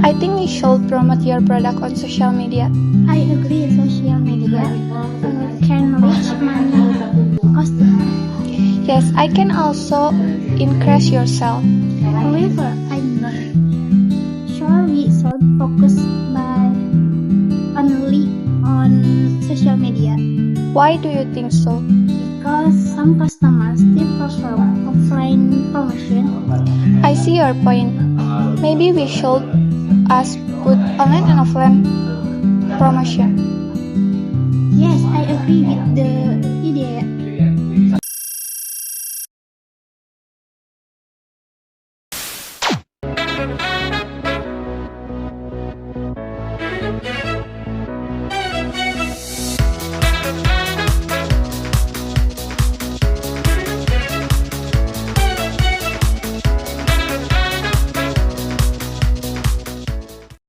I think you should promote your product on social media. I agree. Social media can reach many customers. Yes, I can also increase your sales. However, I'm not sure we should focus by only on social media Why do you think so? because some customers still prefer offline promotion. I see your point. Maybe we should put online and offline promotion. Yes, I agree with the idea.